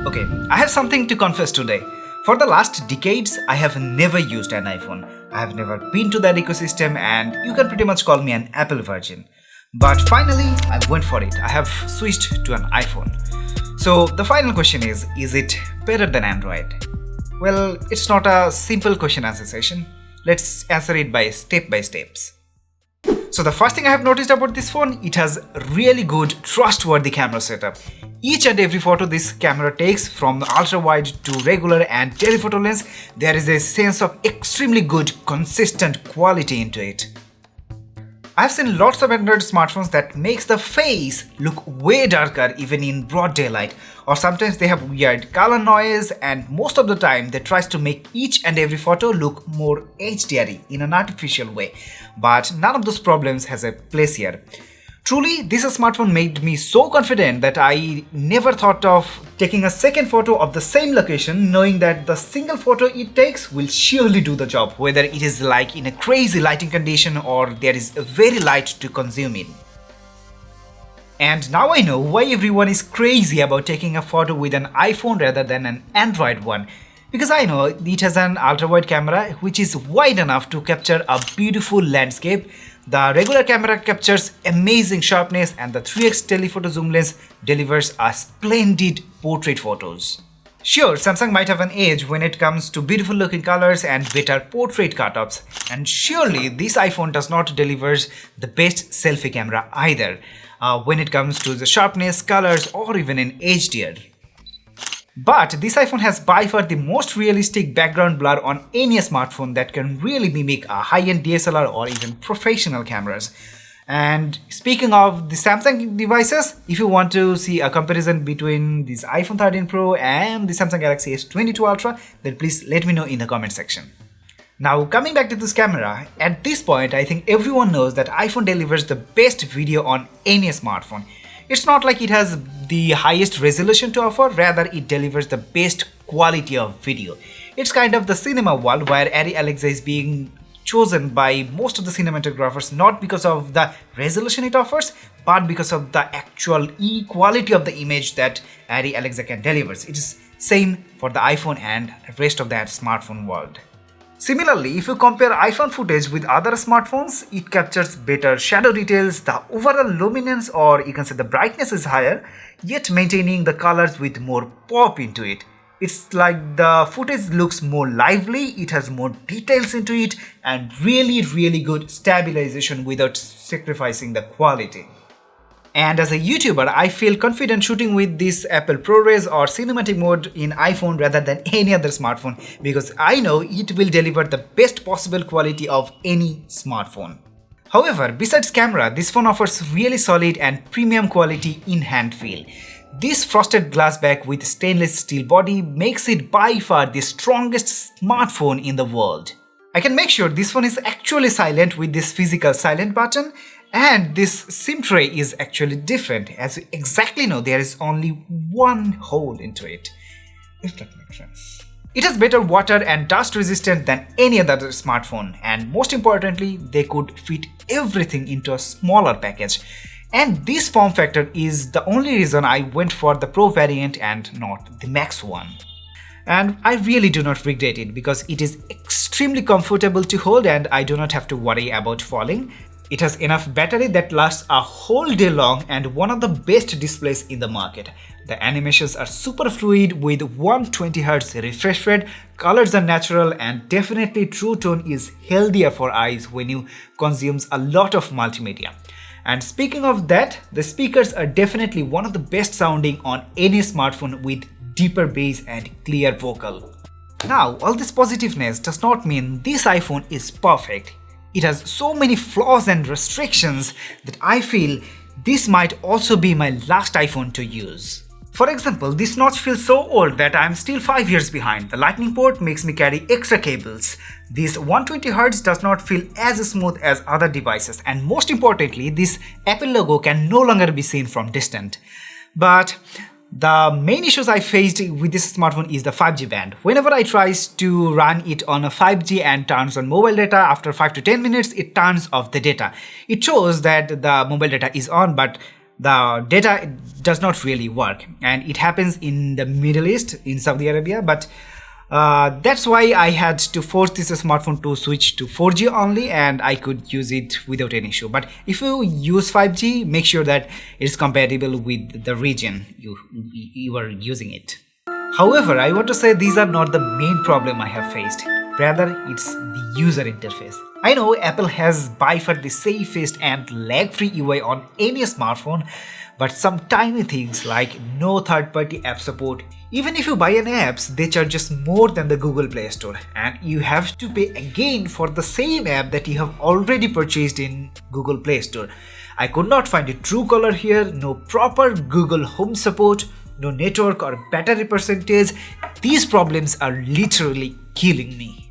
Okay, I have something to confess today. For the last decades, I have never used an iPhone. I have never been to that ecosystem, and you can pretty much call me an Apple virgin. But finally, I went for it. I have switched to an iPhone. So the final question is it better than Android? Well, it's not a simple question answer session. Let's answer it by steps. So the first thing I have noticed about this phone, it has really good trustworthy camera setup. Each and every photo this camera takes, from the ultra wide to regular and telephoto lens, there is a sense of extremely good consistent quality into it. I've seen lots of Android smartphones that makes the face look way darker even in broad daylight, or sometimes they have weird color noise, and most of the time they tries to make each and every photo look more HDR in an artificial way. But none of those problems has a place here. Truly, this smartphone made me so confident that I never thought of taking a second photo of the same location, knowing that the single photo it takes will surely do the job, whether it is like in a crazy lighting condition or there is a very light to consume in. And now I know why everyone is crazy about taking a photo with an iPhone rather than an Android one. Because I know it has an ultra-wide camera which is wide enough to capture a beautiful landscape. The regular camera captures amazing sharpness, and the 3x telephoto zoom lens delivers a splendid portrait photos. Sure, Samsung might have an edge when it comes to beautiful looking colors and better portrait cutoffs, and surely this iPhone does not deliver the best selfie camera either when it comes to the sharpness, colors, or even in HDR. But this iPhone has by far the most realistic background blur on any smartphone that can really mimic a high-end DSLR or even professional cameras. And speaking of the Samsung devices, if you want to see a comparison between this iPhone 13 Pro and the Samsung Galaxy S22 Ultra, then please let me know in the comment section. Now coming back to this camera, at this point I think everyone knows that iPhone delivers the best video on any smartphone. It's not like it has the highest resolution to offer, rather it delivers the best quality of video. It's kind of the cinema world where Arri Alexa is being chosen by most of the cinematographers not because of the resolution it offers, but because of the actual quality of the image that Arri Alexa can deliver. It is same for the iPhone and rest of that smartphone world. Similarly, if you compare iPhone footage with other smartphones, it captures better shadow details, the overall luminance or you can say the brightness is higher, yet maintaining the colors with more pop into it. It's like the footage looks more lively, it has more details into it, and really good stabilization without sacrificing the quality. And as a YouTuber, I feel confident shooting with this Apple ProRes or cinematic mode in iPhone rather than any other smartphone, because I know it will deliver the best possible quality of any smartphone. However, besides camera, this phone offers really solid and premium quality in-hand feel. This frosted glass back with stainless steel body makes it by far the strongest smartphone in the world. I can make sure this phone is actually silent with this physical silent button. And this SIM tray is actually different, as you exactly know there is only one hole into it, if that makes sense. It has better water and dust resistant than any other smartphone, and most importantly, they could fit everything into a smaller package. And this form factor is the only reason I went for the Pro variant and not the Max one. And I really do not regret it because it is extremely comfortable to hold and I do not have to worry about falling. It has enough battery that lasts a whole day long and one of the best displays in the market. The animations are super fluid with 120Hz refresh rate, colors are natural, and definitely True Tone is healthier for eyes when you consume a lot of multimedia. And speaking of that, the speakers are definitely one of the best sounding on any smartphone with deeper bass and clear vocal. Now, all this positiveness does not mean this iPhone is perfect. It has so many flaws and restrictions that I feel this might also be my last iPhone to use. For example, this notch feels so old that I am still 5 years behind. The lightning port makes me carry extra cables. This 120Hz does not feel as smooth as other devices, and most importantly, this Apple logo can no longer be seen from distant. But the main issues I faced with this smartphone is the 5G band. Whenever I try to run it on a 5G and turns on mobile data, after 5 to 10 minutes it turns off the data. It shows that the mobile data is on, but the data does not really work, and it happens in the Middle East, in Saudi Arabia. But that's why I had to force this smartphone to switch to 4G only, and I could use it without any issue. But if you use 5G, make sure that it's compatible with the region you are using it. However, I want to say these are not the main problem I have faced. Rather, it's the user interface. I know Apple has by far the safest and lag-free UI on any smartphone, but some tiny things like no third-party app support. Even if you buy an apps, they charge us more than the Google Play Store, and you have to pay again for the same app that you have already purchased in Google Play Store. I could not find a Truecaller here, no proper Google Home support, no network or battery percentage. These problems are literally killing me.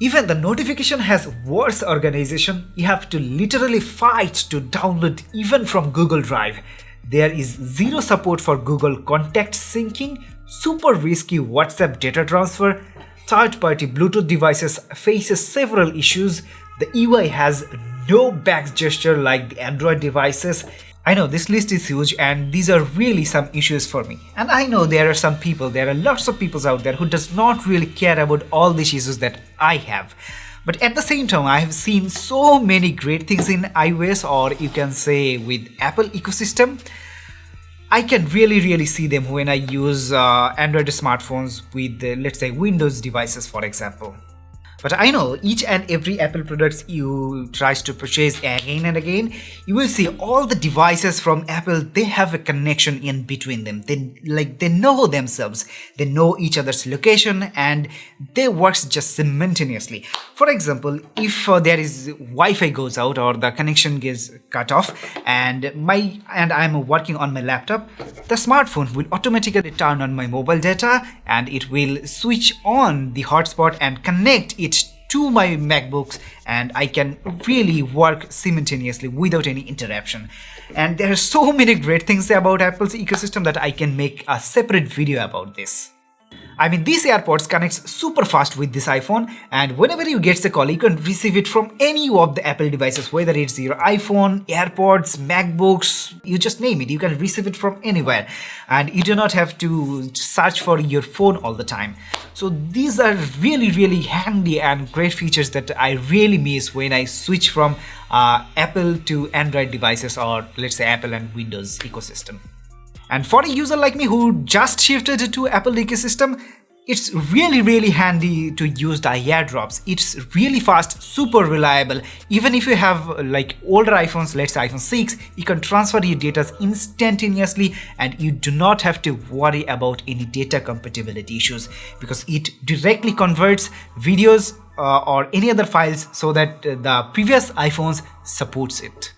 Even the notification has worse organization. You have to literally fight to download even from Google Drive. There is zero support for Google contact syncing, super risky WhatsApp data transfer, third-party Bluetooth devices faces several issues. The UI has no back gesture like the Android devices. I know this list is huge, and these are really some issues for me. And I know there are lots of people out there who does not really care about all these issues that I have. But at the same time, I have seen so many great things in iOS, or you can say with Apple ecosystem. I can really see them when I use Android smartphones with let's say Windows devices, for example. But I know each and every Apple products you tries to purchase again and again, you will see all the devices from Apple, they have a connection in between them. They know themselves, they know each other's location, and they works just simultaneously. For example, if there is Wi-Fi goes out or the connection gets cut off, and I'm working on my laptop, the smartphone will automatically turn on my mobile data, and it will switch on the hotspot and connect it to my MacBooks, and I can really work simultaneously without any interruption. And there are so many great things about Apple's ecosystem that I can make a separate video about this. I mean, these AirPods connects super fast with this iPhone, and whenever you get the call, you can receive it from any of the Apple devices, whether it's your iPhone, AirPods, MacBooks, you just name it, you can receive it from anywhere, and you do not have to search for your phone all the time. So these are really handy and great features that I really miss when I switch from Apple to Android devices, or let's say Apple and Windows ecosystem. And for a user like me who just shifted to Apple ecosystem, it's really handy to use the AirDrops. It's really fast, super reliable. Even if you have like older iPhones, let's say iPhone 6, you can transfer your data instantaneously, and you do not have to worry about any data compatibility issues, because it directly converts videos or any other files so that the previous iPhones supports it.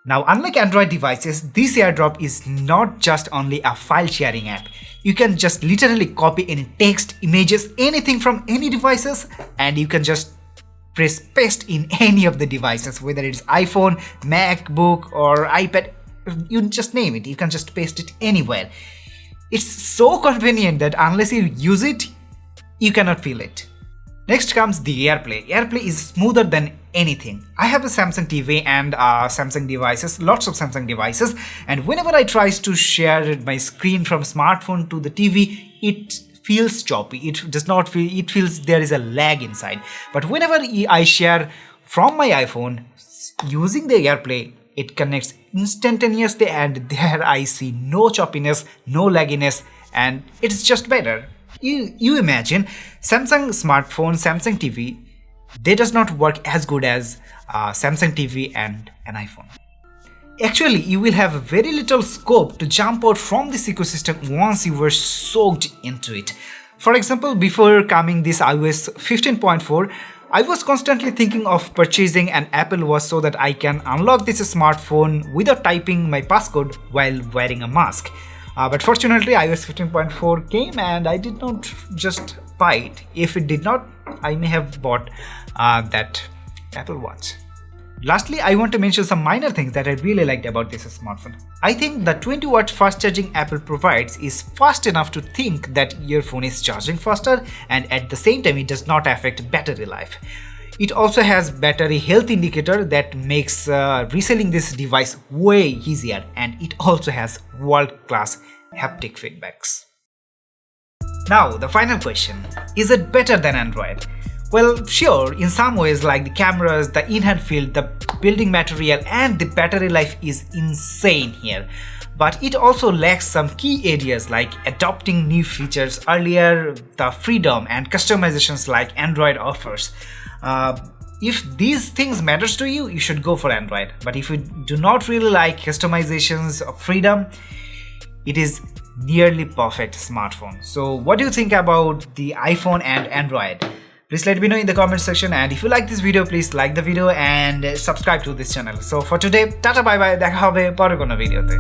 Now, unlike Android devices, this AirDrop is not just only a file sharing app. You can just literally copy any text, images, anything from any devices, and you can just press paste in any of the devices, whether it's iPhone, MacBook, or iPad, you just name it, you can just paste it anywhere. It's so convenient that unless you use it, you cannot feel it. Next comes the Airplay. Airplay is smoother than anything. I have a Samsung TV and Samsung devices, lots of Samsung devices, and whenever I try to share my screen from smartphone to the TV, it feels choppy. It does not feel, it feels there is a lag inside. But whenever I share from my iPhone using the Airplay, it connects instantaneously, and there I see no choppiness, no lagginess, and it's just better. You imagine Samsung smartphone, Samsung TV, they does not work as good as Samsung TV and an iPhone. Actually, you will have very little scope to jump out from this ecosystem once you were soaked into it. For example, before coming this iOS 15.4, I was constantly thinking of purchasing an Apple Watch so that I can unlock this smartphone without typing my passcode while wearing a mask. But fortunately, iOS 15.4 came and I did not just buy it. If it did not, I may have bought that Apple Watch. Lastly, I want to mention some minor things that I really liked about this smartphone. I think the 20-watt fast charging Apple provides is fast enough to think that your phone is charging faster, and at the same time it does not affect battery life. It also has battery health indicator that makes reselling this device way easier, and it also has world-class haptic feedbacks. Now, the final question, is it better than Android? Well, sure, in some ways like the cameras, the in-hand field, the building material and the battery life is insane here. But it also lacks some key areas like adopting new features earlier, the freedom and customizations like Android offers. If these things matters to you, you should go for Android. But if you do not really like customizations or freedom, it is nearly perfect smartphone. So what do you think about the iPhone and Android? Please let me know in the comment section, and if you like this video, please like the video and subscribe to this channel. So for today, tata bye bye, দেখা হবে পরের কোনো ভিডিওতে।